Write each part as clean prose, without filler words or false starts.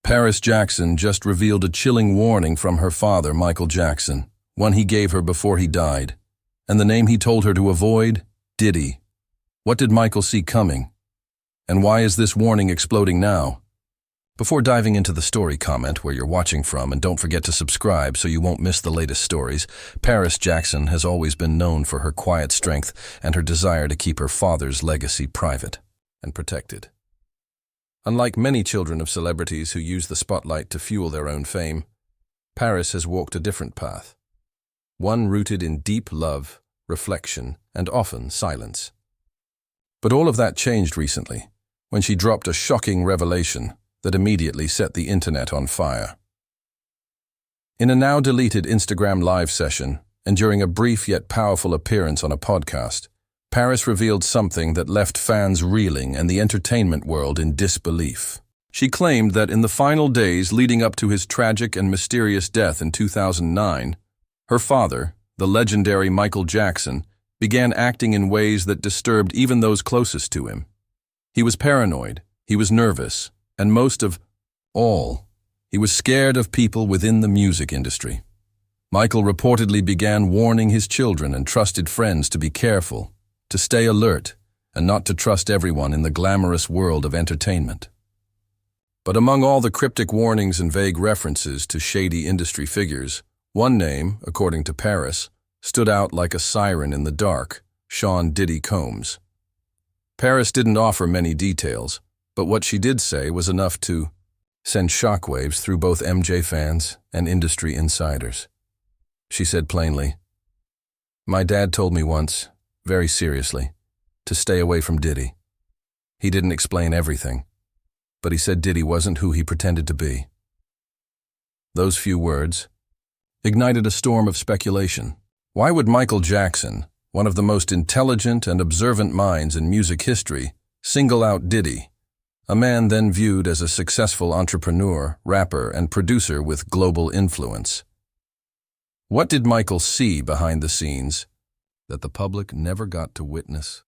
Paris Jackson just revealed a chilling warning from her father, Michael Jackson, one he gave her before he died. And the name he told her to avoid? Diddy. What did Michael see coming? And why is this warning exploding now? Before diving into the story, comment where you're watching from, and don't forget to subscribe so you won't miss the latest stories. Paris Jackson has always been known for her quiet strength and her desire to keep her father's legacy private and protected. Unlike many children of celebrities who use the spotlight to fuel their own fame, Paris has walked a different path. One rooted in deep love, reflection, and often silence. But all of that changed recently, when she dropped a shocking revelation that immediately set the internet on fire. In a now-deleted Instagram live session, and during a brief yet powerful appearance on a podcast, Paris revealed something that left fans reeling and the entertainment world in disbelief. She claimed that in the final days leading up to his tragic and mysterious death in 2009, her father, the legendary Michael Jackson, began acting in ways that disturbed even those closest to him. He was paranoid, he was nervous, and most of all, he was scared of people within the music industry. Michael reportedly began warning his children and trusted friends to be careful, to stay alert, and not to trust everyone in the glamorous world of entertainment. But among all the cryptic warnings and vague references to shady industry figures, one name, according to Paris, stood out like a siren in the dark: Sean "Diddy" Combs. Paris didn't offer many details, but what she did say was enough to send shockwaves through both MJ fans and industry insiders. She said plainly, "My dad told me once, very seriously, to stay away from Diddy. He didn't explain everything, but he said Diddy wasn't who he pretended to be." Those few words ignited a storm of speculation. Why would Michael Jackson, one of the most intelligent and observant minds in music history, single out Diddy, a man then viewed as a successful entrepreneur, rapper, and producer with global influence? What did Michael see behind the scenes that the public never got to witness?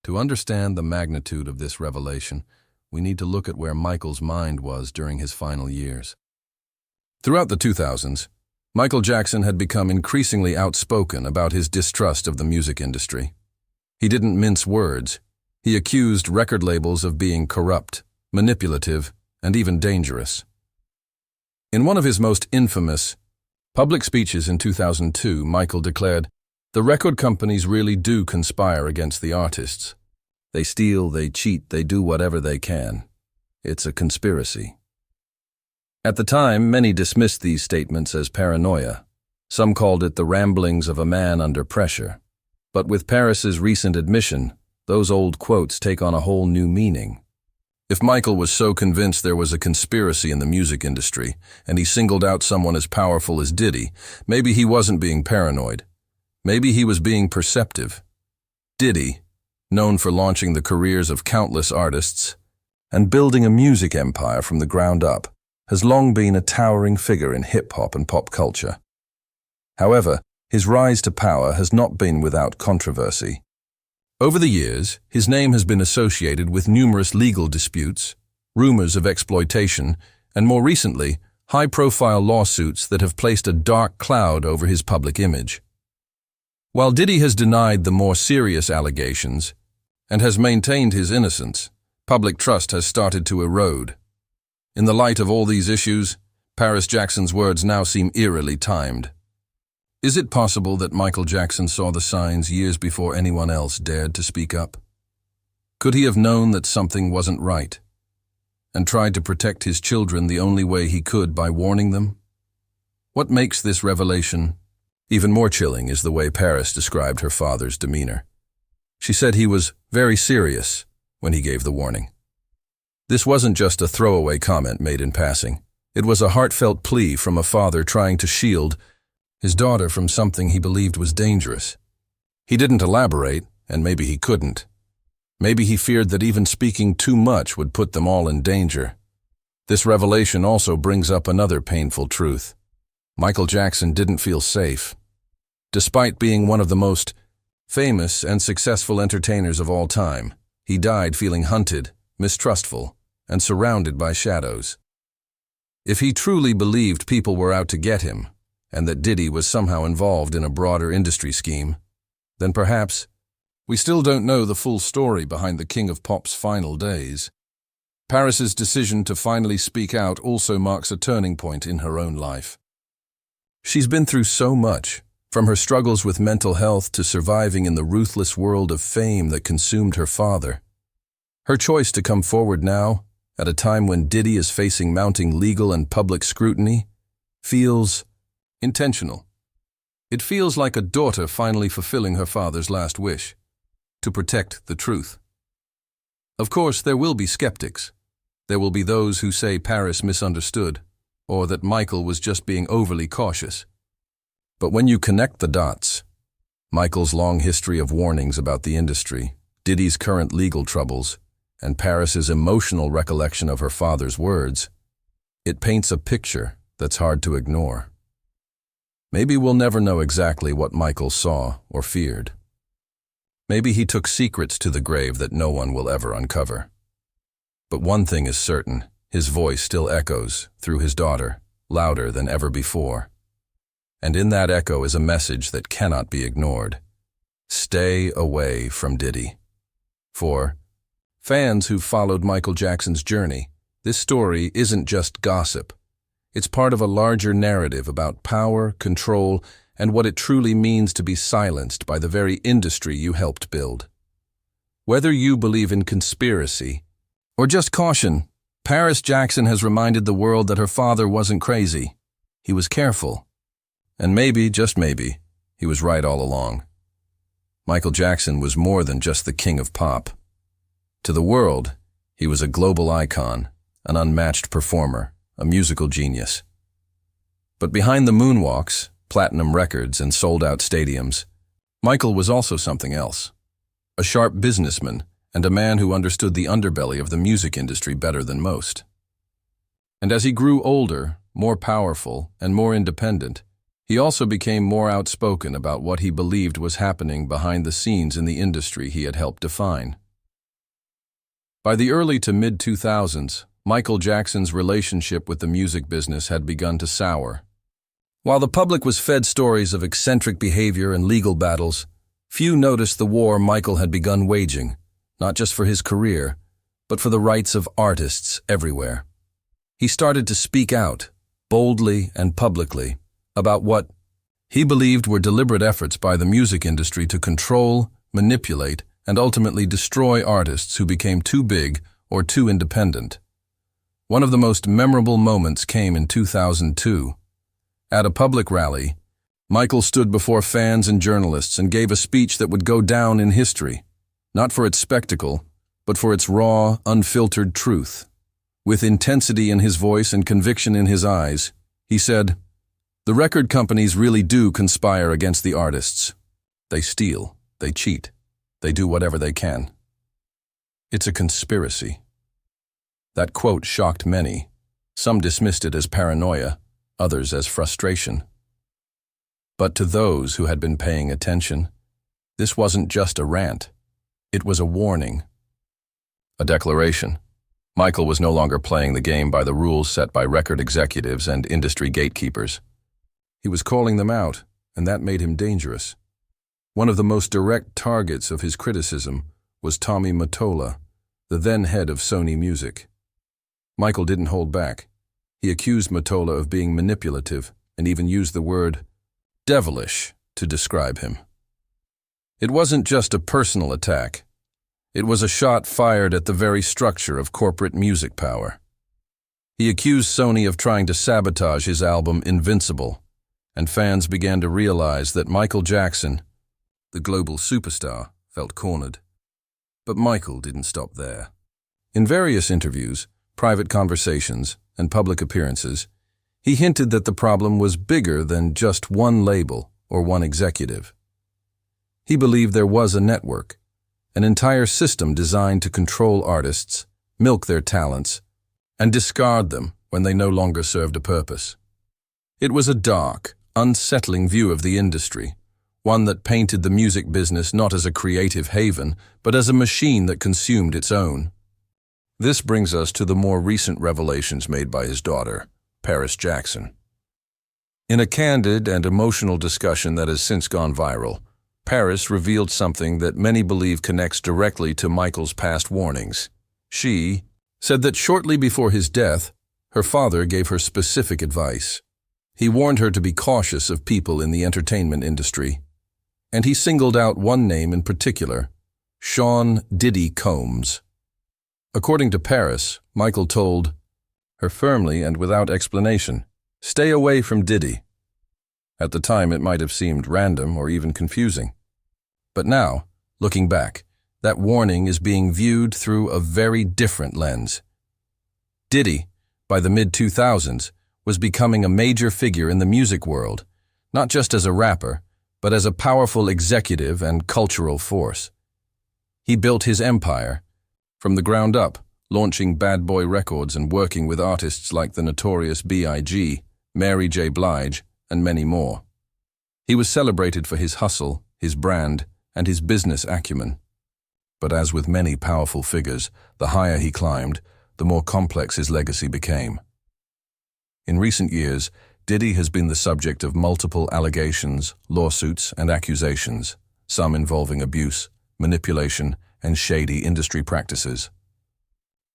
To understand the magnitude of this revelation, we need to look at where Michael's mind was during his final years. Throughout the 2000s, Michael Jackson had become increasingly outspoken about his distrust of the music industry. He didn't mince words. He accused record labels of being corrupt, manipulative, and even dangerous. In one of his most infamous public speeches in 2002, Michael declared, "The record companies really do conspire against the artists. They steal, they cheat, they do whatever they can. It's a conspiracy." At the time, many dismissed these statements as paranoia. Some called it the ramblings of a man under pressure. But with Paris's recent admission, those old quotes take on a whole new meaning. If Michael was so convinced there was a conspiracy in the music industry, and he singled out someone as powerful as Diddy, maybe he wasn't being paranoid. Maybe he was being perceptive. Diddy, known for launching the careers of countless artists and building a music empire from the ground up, has long been a towering figure in hip-hop and pop culture. However, his rise to power has not been without controversy. Over the years, his name has been associated with numerous legal disputes, rumors of exploitation, and more recently, high-profile lawsuits that have placed a dark cloud over his public image. While Diddy has denied the more serious allegations and has maintained his innocence, public trust has started to erode. In the light of all these issues, Paris Jackson's words now seem eerily timed. Is it possible that Michael Jackson saw the signs years before anyone else dared to speak up? Could he have known that something wasn't right, and tried to protect his children the only way he could by warning them? What makes this revelation even more chilling is the way Paris described her father's demeanor. She said he was very serious when he gave the warning. This wasn't just a throwaway comment made in passing. It was a heartfelt plea from a father trying to shield his daughter from something he believed was dangerous. He didn't elaborate, and maybe he couldn't. Maybe he feared that even speaking too much would put them all in danger. This revelation also brings up another painful truth. Michael Jackson didn't feel safe. Despite being one of the most famous and successful entertainers of all time, he died feeling hunted, mistrustful, and surrounded by shadows. If he truly believed people were out to get him, and that Diddy was somehow involved in a broader industry scheme, then perhaps we still don't know the full story behind the King of Pop's final days. Paris's decision to finally speak out also marks a turning point in her own life. She's been through so much, from her struggles with mental health to surviving in the ruthless world of fame that consumed her father. Her choice to come forward now, at a time when Diddy is facing mounting legal and public scrutiny, feels intentional. It feels like a daughter finally fulfilling her father's last wish, to protect the truth. Of course, there will be skeptics. There will be those who say Paris misunderstood, or that Michael was just being overly cautious. But when you connect the dots, Michael's long history of warnings about the industry, Diddy's current legal troubles, and Paris's emotional recollection of her father's words, it paints a picture that's hard to ignore. Maybe we'll never know exactly what Michael saw or feared. Maybe he took secrets to the grave that no one will ever uncover. But one thing is certain, his voice still echoes through his daughter, louder than ever before. And in that echo is a message that cannot be ignored. Stay away from Diddy. For fans who've followed Michael Jackson's journey, this story isn't just gossip. It's part of a larger narrative about power, control, and what it truly means to be silenced by the very industry you helped build. Whether you believe in conspiracy or just caution, Paris Jackson has reminded the world that her father wasn't crazy. He was careful. And maybe, just maybe, he was right all along. Michael Jackson was more than just the king of pop. To the world, he was a global icon, an unmatched performer, a musical genius. But behind the moonwalks, platinum records, and sold-out stadiums, Michael was also something else. A sharp businessman and a man who understood the underbelly of the music industry better than most. And as he grew older, more powerful, and more independent, he also became more outspoken about what he believed was happening behind the scenes in the industry he had helped define. By the early to mid-2000s, Michael Jackson's relationship with the music business had begun to sour. While the public was fed stories of eccentric behavior and legal battles, few noticed the war Michael had begun waging, not just for his career, but for the rights of artists everywhere. He started to speak out, boldly and publicly, about what he believed were deliberate efforts by the music industry to control, manipulate, and ultimately destroy artists who became too big or too independent. One of the most memorable moments came in 2002. At a public rally, Michael stood before fans and journalists and gave a speech that would go down in history, not for its spectacle, but for its raw, unfiltered truth. With intensity in his voice and conviction in his eyes, he said, "The record companies really do conspire against the artists. They steal, they cheat, they do whatever they can. It's a conspiracy." That quote shocked many. Some dismissed it as paranoia, others as frustration. But to those who had been paying attention, this wasn't just a rant. It was a warning. A declaration. Michael was no longer playing the game by the rules set by record executives and industry gatekeepers. He was calling them out, and that made him dangerous. One of the most direct targets of his criticism was Tommy Mottola, the then head of Sony Music. Michael didn't hold back. He accused Mottola of being manipulative and even used the word devilish to describe him. It wasn't just a personal attack. It was a shot fired at the very structure of corporate music power. He accused Sony of trying to sabotage his album Invincible, and fans began to realize that Michael Jackson, the global superstar, felt cornered. But Michael didn't stop there. In various interviews, private conversations, and public appearances, he hinted that the problem was bigger than just one label or one executive. He believed there was a network, an entire system designed to control artists, milk their talents, and discard them when they no longer served a purpose. It was a dark, unsettling view of the industry, one that painted the music business not as a creative haven, but as a machine that consumed its own. This brings us to the more recent revelations made by his daughter, Paris Jackson. In a candid and emotional discussion that has since gone viral, Paris revealed something that many believe connects directly to Michael's past warnings. She said that shortly before his death, her father gave her specific advice. He warned her to be cautious of people in the entertainment industry, and he singled out one name in particular, Sean "DIDDY" Combs. According to Paris, Michael told her firmly and without explanation, "Stay away from Diddy." At the time, it might have seemed random or even confusing. But now, looking back, that warning is being viewed through a very different lens. Diddy, by the mid-2000s, was becoming a major figure in the music world, not just as a rapper, but as a powerful executive and cultural force. He built his empire from the ground up, launching Bad Boy Records and working with artists like the notorious B.I.G., Mary J. Blige, and many more. He was celebrated for his hustle, his brand, and his business acumen. But as with many powerful figures, the higher he climbed, the more complex his legacy became. In recent years, Diddy has been the subject of multiple allegations, lawsuits, and accusations, some involving abuse, manipulation, and shady industry practices.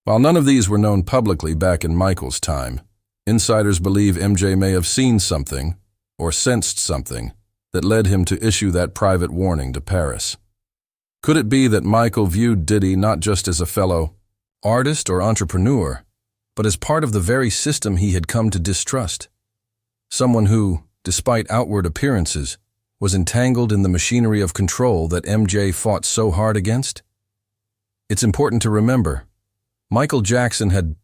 While none of these were known publicly back in Michael's time, insiders believe MJ may have seen something, or sensed something, that led him to issue that private warning to Paris. Could it be that Michael viewed Diddy not just as a fellow artist or entrepreneur, but as part of the very system he had come to distrust? Someone who, despite outward appearances, was entangled in the machinery of control that MJ fought so hard against? It's important to remember, Michael Jackson had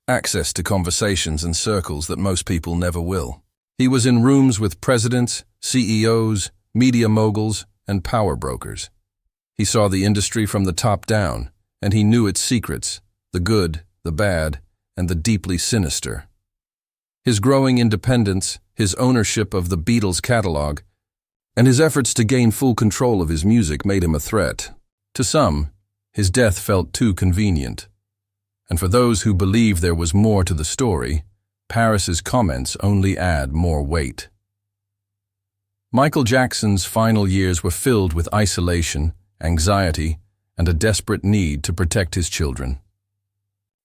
access to conversations and circles that most people never will. He was in rooms with presidents, CEOs, media moguls, and power brokers. He saw the industry from the top down, and he knew its secrets, the good, the bad, and the deeply sinister. His growing independence, his ownership of the Beatles' catalog, and his efforts to gain full control of his music made him a threat. To some, his death felt too convenient. And for those who believe there was more to the story, Paris's comments only add more weight. Michael Jackson's final years were filled with isolation, anxiety, and a desperate need to protect his children.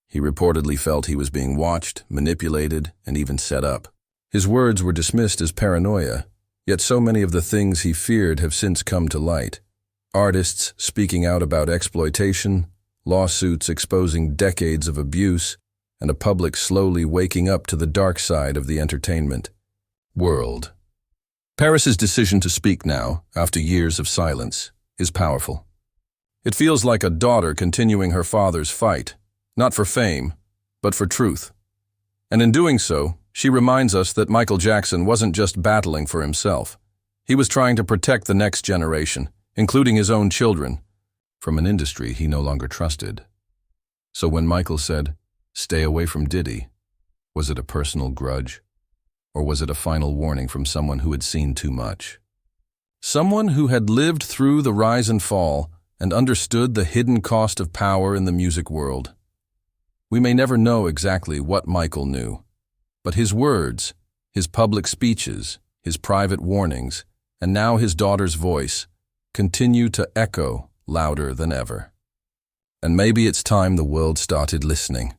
He reportedly felt he was being watched, manipulated, and even set up. His words were dismissed as paranoia, yet so many of the things he feared have since come to light. Artists speaking out about exploitation, lawsuits exposing decades of abuse, and a public slowly waking up to the dark side of the entertainment world. Paris's decision to speak now, after years of silence, is powerful. It feels like a daughter continuing her father's fight, not for fame, but for truth. And in doing so, she reminds us that Michael Jackson wasn't just battling for himself. He was trying to protect the next generation, including his own children, from an industry he no longer trusted. So when Michael said, "Stay away from Diddy," was it a personal grudge? Or was it a final warning from someone who had seen too much? Someone who had lived through the rise and fall and understood the hidden cost of power in the music world. We may never know exactly what Michael knew, but his words, his public speeches, his private warnings, and now his daughter's voice continue to echo louder than ever. And maybe it's time the world started listening.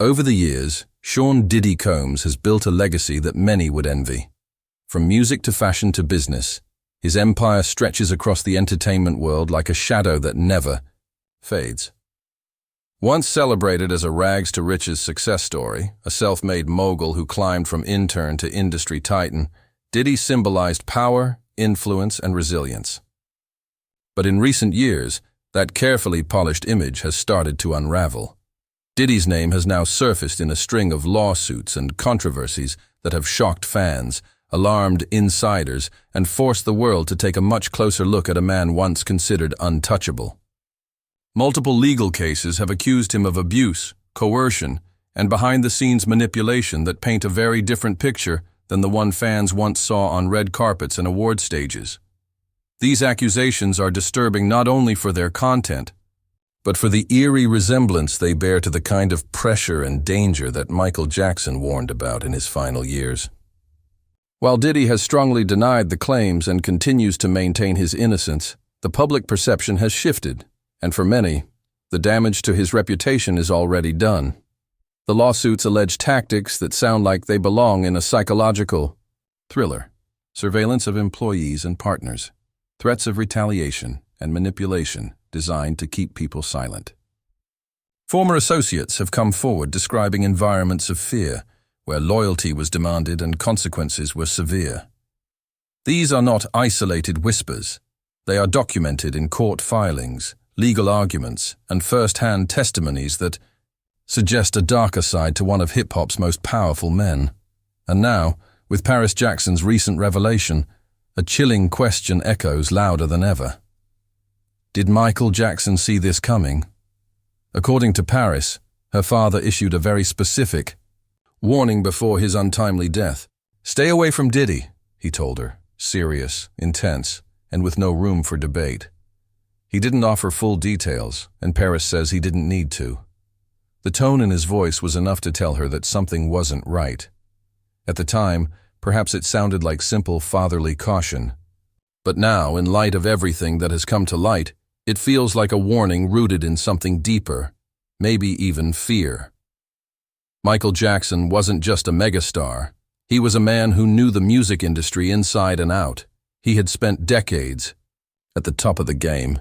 Over the years, Sean "DIDDY" Combs has built a legacy that many would envy. From music to fashion to business, his empire stretches across the entertainment world like a shadow that never fades. Once celebrated as a rags-to-riches success story, a self-made mogul who climbed from intern to industry titan, Diddy symbolized power, influence, and resilience. But in recent years, that carefully polished image has started to unravel. Diddy's name has now surfaced in a string of lawsuits and controversies that have shocked fans, alarmed insiders, and forced the world to take a much closer look at a man once considered untouchable. Multiple legal cases have accused him of abuse, coercion, and behind-the-scenes manipulation that paint a very different picture than the one fans once saw on red carpets and award stages. These accusations are disturbing not only for their content, but for the eerie resemblance they bear to the kind of pressure and danger that Michael Jackson warned about in his final years. While Diddy has strongly denied the claims and continues to maintain his innocence, the public perception has shifted, and for many, the damage to his reputation is already done. The lawsuits allege tactics that sound like they belong in a psychological thriller: surveillance of employees and partners, threats of retaliation and manipulation designed to keep people silent. Former associates have come forward describing environments of fear, where loyalty was demanded and consequences were severe. These are not isolated whispers. They are documented in court filings, legal arguments, and first-hand testimonies that suggest a darker side to one of hip-hop's most powerful men. And now, with Paris Jackson's recent revelation, a chilling question echoes louder than ever. Did Michael Jackson see this coming? According to Paris, her father issued a very specific warning before his untimely death. "Stay away from Diddy," he told her, serious, intense, and with no room for debate. He didn't offer full details, and Paris says he didn't need to. The tone in his voice was enough to tell her that something wasn't right. At the time, perhaps it sounded like simple fatherly caution. But now, in light of everything that has come to light, it feels like a warning rooted in something deeper, maybe even fear. Michael Jackson wasn't just a megastar. He was a man who knew the music industry inside and out. He had spent decades at the top of the game,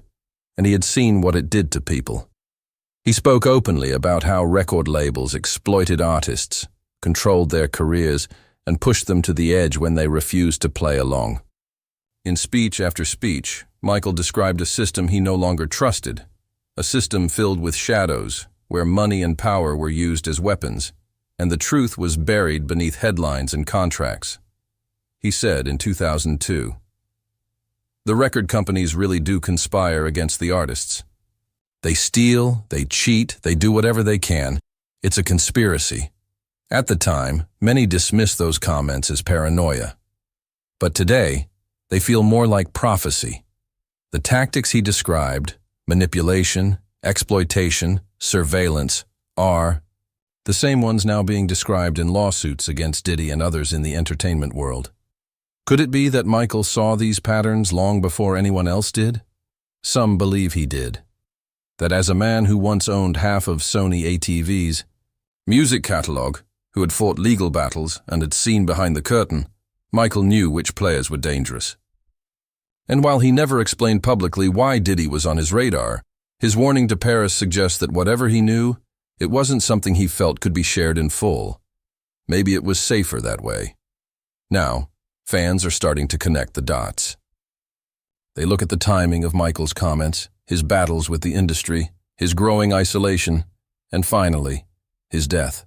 and he had seen what it did to people. He spoke openly about how record labels exploited artists, controlled their careers, and pushed them to the edge when they refused to play along. In speech after speech, Michael described a system he no longer trusted, a system filled with shadows, where money and power were used as weapons, and the truth was buried beneath headlines and contracts. He said in 2002, "The record companies really do conspire against the artists. They steal, they cheat, they do whatever they can. It's a conspiracy." At the time, many dismissed those comments as paranoia. But today, they feel more like prophecy. The tactics he described, manipulation, exploitation, surveillance, are the same ones now being described in lawsuits against Diddy and others in the entertainment world. Could it be that Michael saw these patterns long before anyone else did? Some believe he did. That as a man who once owned half of Sony ATV's music catalog, who had fought legal battles and had seen behind the curtain, Michael knew which players were dangerous. And while he never explained publicly why Diddy was on his radar, his warning to Paris suggests that whatever he knew, it wasn't something he felt could be shared in full. Maybe it was safer that way. Now, fans are starting to connect the dots. They look at the timing of Michael's comments, his battles with the industry, his growing isolation, and finally, his death.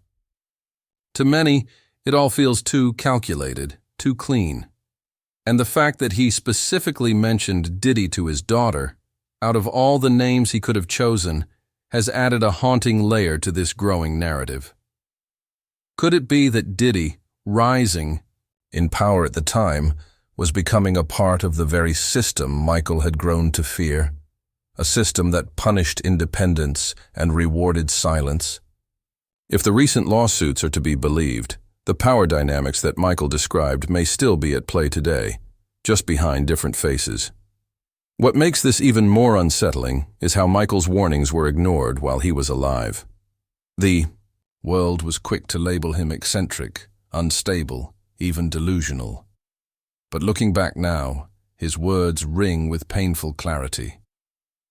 To many, it all feels too calculated, too clean. And the fact that he specifically mentioned Diddy to his daughter, out of all the names he could have chosen, has added a haunting layer to this growing narrative. Could it be that Diddy, rising in power at the time, was becoming a part of the very system Michael had grown to fear? A system that punished independence and rewarded silence? If the recent lawsuits are to be believed, the power dynamics that Michael described may still be at play today, just behind different faces. What makes this even more unsettling is how Michael's warnings were ignored while he was alive. The world was quick to label him eccentric, unstable, even delusional. But looking back now, his words ring with painful clarity.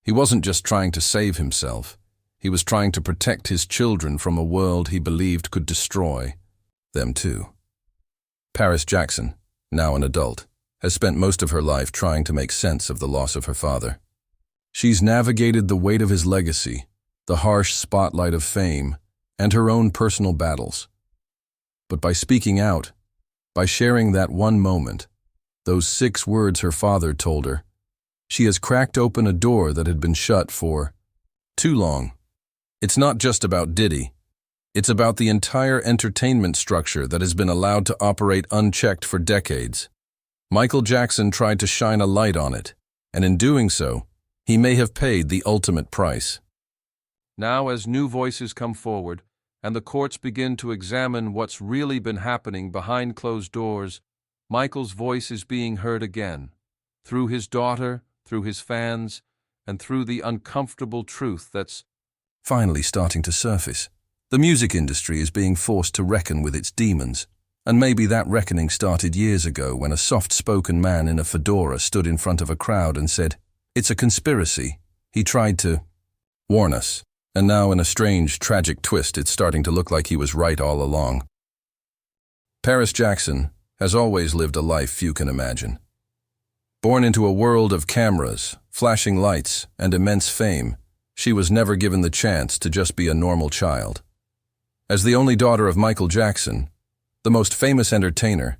He wasn't just trying to save himself. He was trying to protect his children from a world he believed could destroy them too. Paris Jackson, now an adult, has spent most of her life trying to make sense of the loss of her father. She's navigated the weight of his legacy, the harsh spotlight of fame, and her own personal battles. But by speaking out, by sharing that one moment, those 6 words her father told her, she has cracked open a door that had been shut for too long. It's not just about Diddy. It's about the entire entertainment structure that has been allowed to operate unchecked for decades. Michael Jackson tried to shine a light on it, and in doing so, he may have paid the ultimate price. Now, as new voices come forward, and the courts begin to examine what's really been happening behind closed doors, Michael's voice is being heard again, through his daughter, through his fans, and through the uncomfortable truth that's finally starting to surface. The music industry is being forced to reckon with its demons, and maybe that reckoning started years ago when a soft-spoken man in a fedora stood in front of a crowd and said, "It's a conspiracy." He tried to warn us, and now in a strange, tragic twist, it's starting to look like he was right all along. Paris Jackson has always lived a life few can imagine. Born into a world of cameras, flashing lights, and immense fame, she was never given the chance to just be a normal child. As the only daughter of Michael Jackson, the most famous entertainer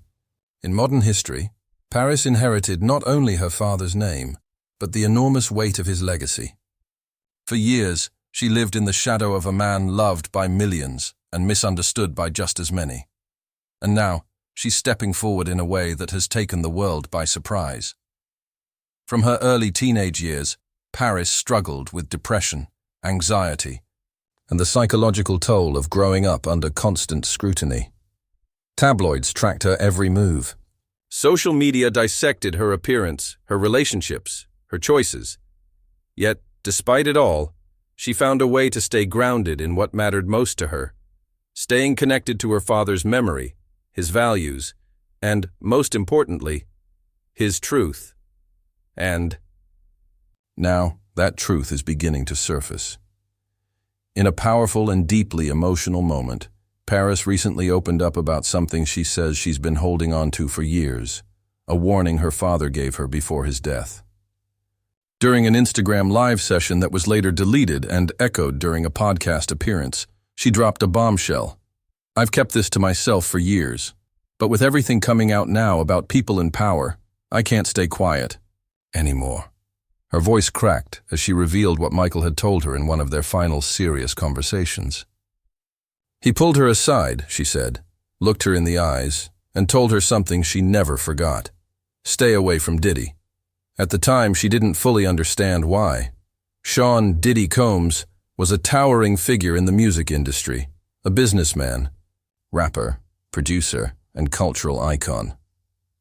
in modern history, Paris inherited not only her father's name, but the enormous weight of his legacy. For years, she lived in the shadow of a man loved by millions and misunderstood by just as many. And now, she's stepping forward in a way that has taken the world by surprise. From her early teenage years, Paris struggled with depression, anxiety, and the psychological toll of growing up under constant scrutiny. Tabloids tracked her every move. Social media dissected her appearance, her relationships, her choices. Yet, despite it all, she found a way to stay grounded in what mattered most to her, staying connected to her father's memory, his values, and, most importantly, his truth. And now, that truth is beginning to surface. In a powerful and deeply emotional moment, Paris recently opened up about something she says she's been holding on to for years, a warning her father gave her before his death. During an Instagram live session that was later deleted and echoed during a podcast appearance, she dropped a bombshell. "I've kept this to myself for years, but with everything coming out now about people in power, I can't stay quiet anymore." Her voice cracked as she revealed what Michael had told her in one of their final serious conversations. He pulled her aside, she said, looked her in the eyes, and told her something she never forgot. Stay away from Diddy. At the time, she didn't fully understand why. Sean "Diddy" Combs was a towering figure in the music industry, a businessman, rapper, producer, and cultural icon.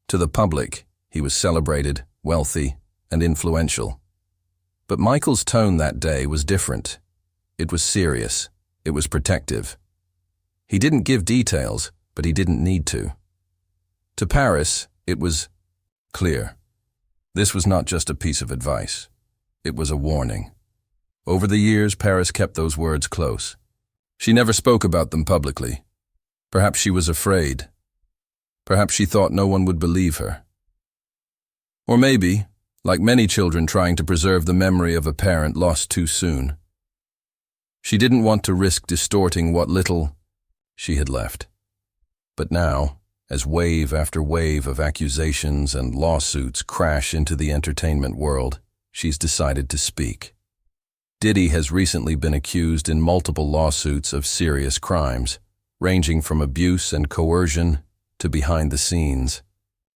To the public, he was celebrated, wealthy, and influential. But Michael's tone that day was different. It was serious. It was protective. He didn't give details, but he didn't need to. To Paris, it was clear. This was not just a piece of advice. It was a warning. Over the years, Paris kept those words close. She never spoke about them publicly. Perhaps she was afraid. Perhaps she thought no one would believe her. Or maybe, like many children trying to preserve the memory of a parent lost too soon, she didn't want to risk distorting what little she had left. But now, as wave after wave of accusations and lawsuits crash into the entertainment world, she's decided to speak. Diddy has recently been accused in multiple lawsuits of serious crimes, ranging from abuse and coercion to behind-the-scenes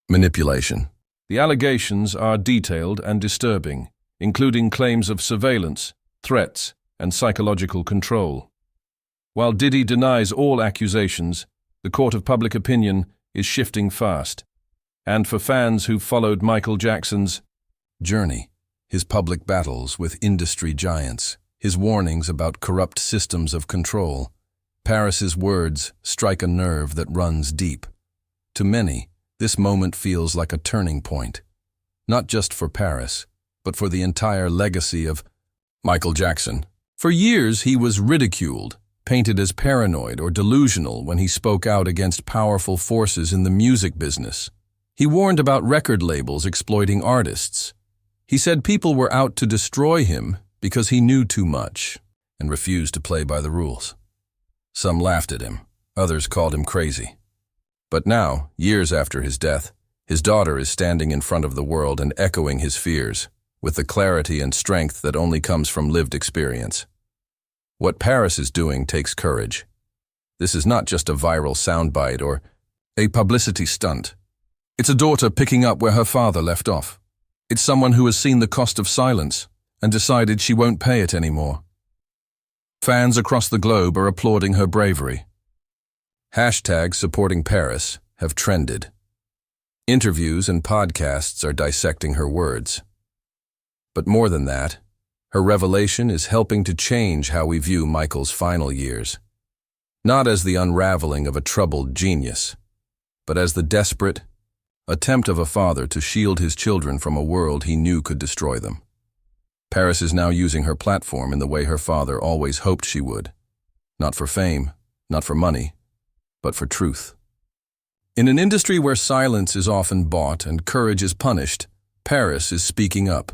manipulation. The allegations are detailed and disturbing, including claims of surveillance, threats, and psychological control. While Diddy denies all accusations, the court of public opinion is shifting fast. And for fans who've followed Michael Jackson's journey, his public battles with industry giants, his warnings about corrupt systems of control, Paris's words strike a nerve that runs deep. To many, this moment feels like a turning point, not just for Paris, but for the entire legacy of Michael Jackson. For years, he was ridiculed, painted as paranoid or delusional when he spoke out against powerful forces in the music business. He warned about record labels exploiting artists. He said people were out to destroy him because he knew too much and refused to play by the rules. Some laughed at him, others called him crazy. But now, years after his death, his daughter is standing in front of the world and echoing his fears, with the clarity and strength that only comes from lived experience. What Paris is doing takes courage. This is not just a viral soundbite or a publicity stunt. It's a daughter picking up where her father left off. It's someone who has seen the cost of silence and decided she won't pay it anymore. Fans across the globe are applauding her bravery. Hashtags supporting Paris have trended. Interviews and podcasts are dissecting her words. But more than that, her revelation is helping to change how we view Michael's final years. Not as the unraveling of a troubled genius, but as the desperate attempt of a father to shield his children from a world he knew could destroy them. Paris is now using her platform in the way her father always hoped she would. Not for fame, not for money, but for truth. In an industry where silence is often bought and courage is punished, Paris is speaking up.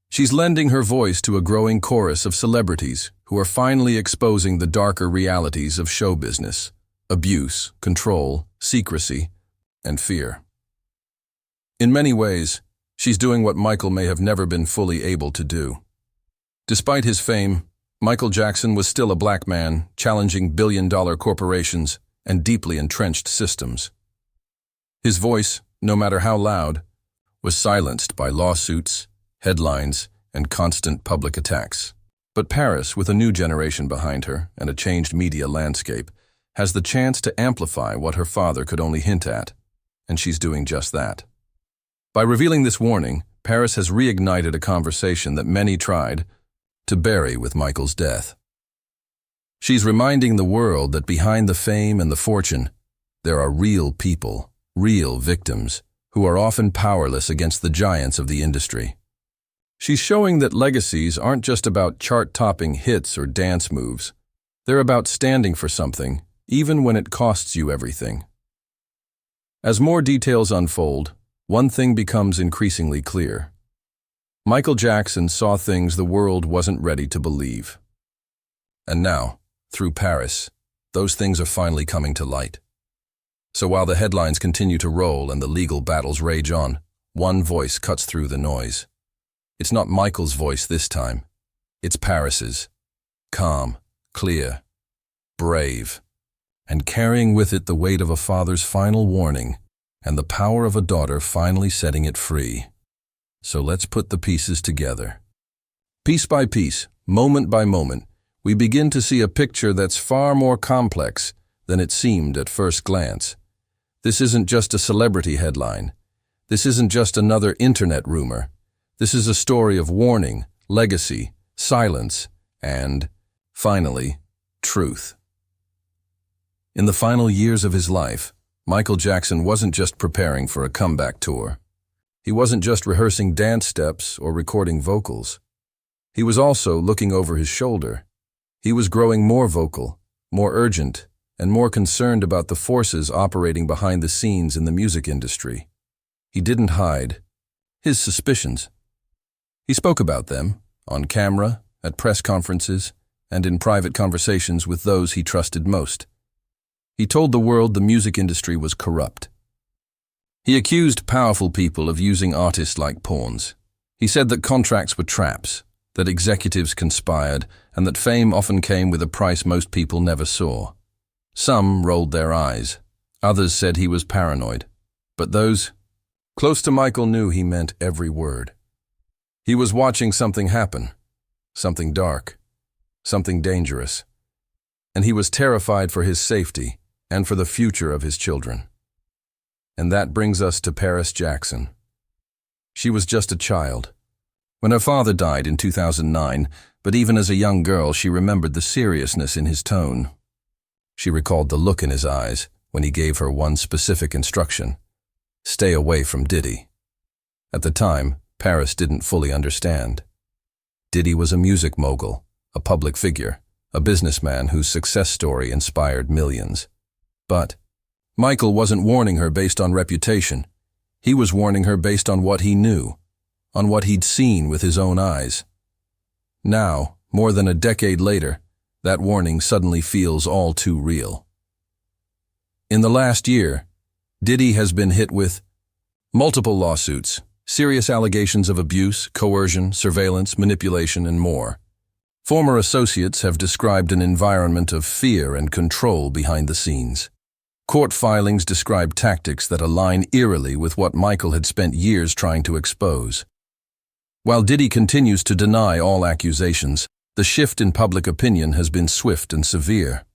She's lending her voice to a growing chorus of celebrities who are finally exposing the darker realities of show business: abuse, control, secrecy, and fear. In many ways, she's doing what Michael may have never been fully able to do. Despite his fame, Michael Jackson was still a black man, challenging billion-dollar corporations and deeply entrenched systems. His voice, no matter how loud, was silenced by lawsuits, headlines, and constant public attacks. But Paris, with a new generation behind her and a changed media landscape, has the chance to amplify what her father could only hint at, and she's doing just that. By revealing this warning, Paris has reignited a conversation that many tried to bury with Michael's death. She's reminding the world that behind the fame and the fortune, there are real people, real victims, who are often powerless against the giants of the industry. She's showing that legacies aren't just about chart-topping hits or dance moves. They're about standing for something, even when it costs you everything. As more details unfold, one thing becomes increasingly clear. Michael Jackson saw things the world wasn't ready to believe. And now, through Paris, those things are finally coming to light. So while the headlines continue to roll and the legal battles rage on, one voice cuts through the noise. It's not Michael's voice this time. It's Paris's. Calm, clear, brave, and carrying with it the weight of a father's final warning and the power of a daughter finally setting it free. So let's put the pieces together. Piece by piece, moment by moment, we begin to see a picture that's far more complex than it seemed at first glance. This isn't just a celebrity headline. This isn't just another internet rumor. This is a story of warning, legacy, silence, and, finally, truth. In the final years of his life, Michael Jackson wasn't just preparing for a comeback tour. He wasn't just rehearsing dance steps or recording vocals. He was also looking over his shoulder. He was growing more vocal, more urgent, and more concerned about the forces operating behind the scenes in the music industry. He didn't hide his suspicions. He spoke about them, on camera, at press conferences, and in private conversations with those he trusted most. He told the world the music industry was corrupt. He accused powerful people of using artists like pawns. He said that contracts were traps, that executives conspired, and that fame often came with a price most people never saw. Some rolled their eyes. Others said he was paranoid. But those close to Michael knew he meant every word. He was watching something happen, something dark, something dangerous. And he was terrified for his safety and for the future of his children. And that brings us to Paris Jackson. She was just a child when her father died in 2009, but even as a young girl she remembered the seriousness in his tone. She recalled the look in his eyes when he gave her one specific instruction: stay away from Diddy. At the time, Paris didn't fully understand. Diddy was a music mogul, a public figure, a businessman whose success story inspired millions. But Michael wasn't warning her based on reputation. He was warning her based on what he knew, on what he'd seen with his own eyes. Now, more than a decade later, that warning suddenly feels all too real. In the last year, Diddy has been hit with multiple lawsuits, serious allegations of abuse, coercion, surveillance, manipulation, and more. Former associates have described an environment of fear and control behind the scenes. Court filings describe tactics that align eerily with what Michael had spent years trying to expose. While Diddy continues to deny all accusations, The shift in public opinion has been swift and severe.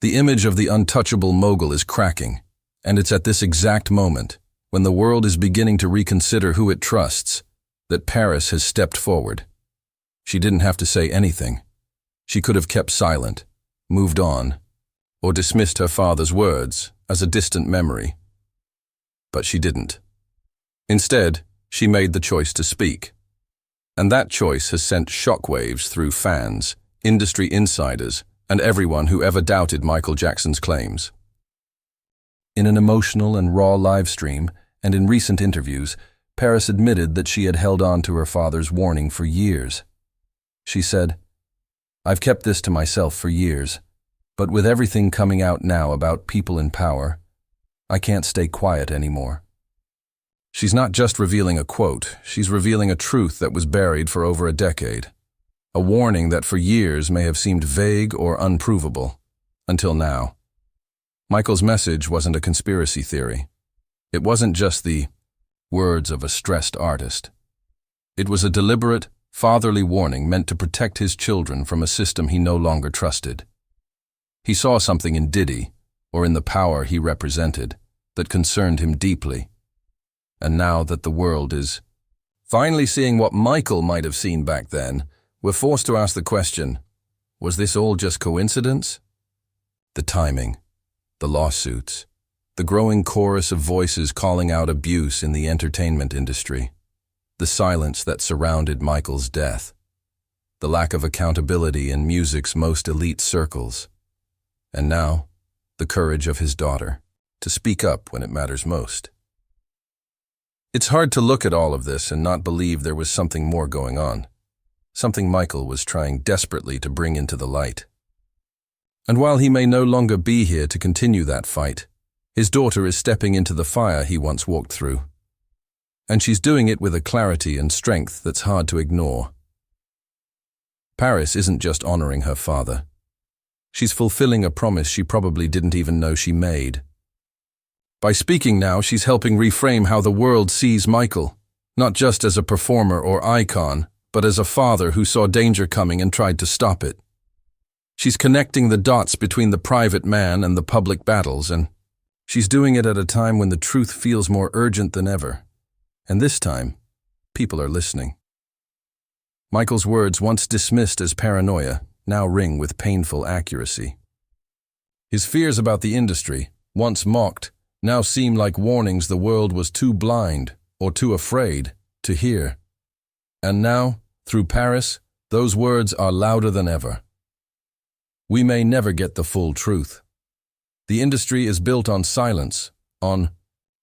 The image of the untouchable mogul is cracking, and it's at this exact moment, when the world is beginning to reconsider who it trusts, that Paris has stepped forward. She didn't have to say anything. She could have kept silent, moved on, or dismissed her father's words as a distant memory. But she didn't. Instead, she made the choice to speak. And that choice has sent shockwaves through fans, industry insiders, and everyone who ever doubted Michael Jackson's claims. In an emotional and raw live stream, and in recent interviews, Paris admitted that she had held on to her father's warning for years. She said, "I've kept this to myself for years, but with everything coming out now about people in power, I can't stay quiet anymore." She's not just revealing a quote, she's revealing a truth that was buried for over a decade. A warning that for years may have seemed vague or unprovable, until now. Michael's message wasn't a conspiracy theory. It wasn't just the words of a stressed artist. It was a deliberate, fatherly warning meant to protect his children from a system he no longer trusted. He saw something in Diddy, or in the power he represented, that concerned him deeply. And now that the world is finally seeing what Michael might have seen back then, we're forced to ask the question, was this all just coincidence? The timing, the lawsuits, the growing chorus of voices calling out abuse in the entertainment industry, the silence that surrounded Michael's death, the lack of accountability in music's most elite circles, and now, the courage of his daughter to speak up when it matters most. It's hard to look at all of this and not believe there was something more going on, something Michael was trying desperately to bring into the light. And while he may no longer be here to continue that fight, his daughter is stepping into the fire he once walked through. And she's doing it with a clarity and strength that's hard to ignore. Paris isn't just honoring her father. She's fulfilling a promise she probably didn't even know she made. By speaking now, she's helping reframe how the world sees Michael, not just as a performer or icon, but as a father who saw danger coming and tried to stop it. She's connecting the dots between the private man and the public battles, and she's doing it at a time when the truth feels more urgent than ever. And this time, people are listening. Michael's words, once dismissed as paranoia, now ring with painful accuracy. His fears about the industry, once mocked, now seem like warnings the world was too blind or too afraid to hear. And now, through Paris, those words are louder than ever. We may never get the full truth. The industry is built on silence, on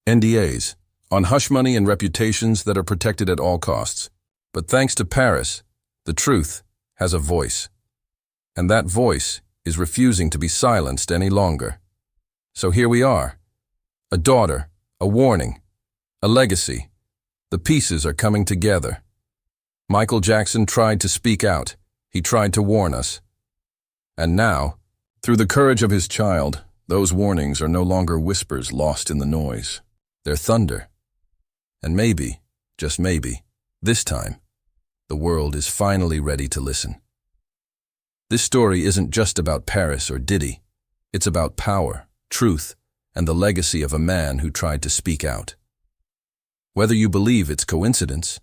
NDAs, on hush money and reputations that are protected at all costs. But thanks to Paris, the truth has a voice. And that voice is refusing to be silenced any longer. So here we are. A daughter, a warning, a legacy. The pieces are coming together. Michael Jackson tried to speak out. He tried to warn us. And now, through the courage of his child, those warnings are no longer whispers lost in the noise. They're thunder. And maybe, just maybe, this time, the world is finally ready to listen. This story isn't just about Paris or Diddy. It's about power, truth, and the legacy of a man who tried to speak out. Whether you believe it's coincidence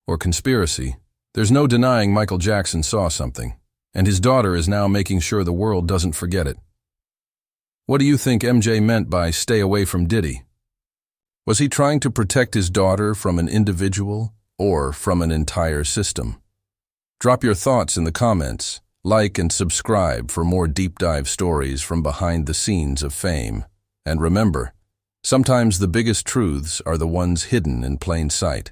or conspiracy, there's no denying Michael Jackson saw something, and his daughter is now making sure the world doesn't forget it. What do you think MJ meant by stay away from Diddy? Was he trying to protect his daughter from an individual or from an entire system? Drop your thoughts in the comments, like and subscribe for more deep dive stories from behind the scenes of fame. And remember, sometimes the biggest truths are the ones hidden in plain sight.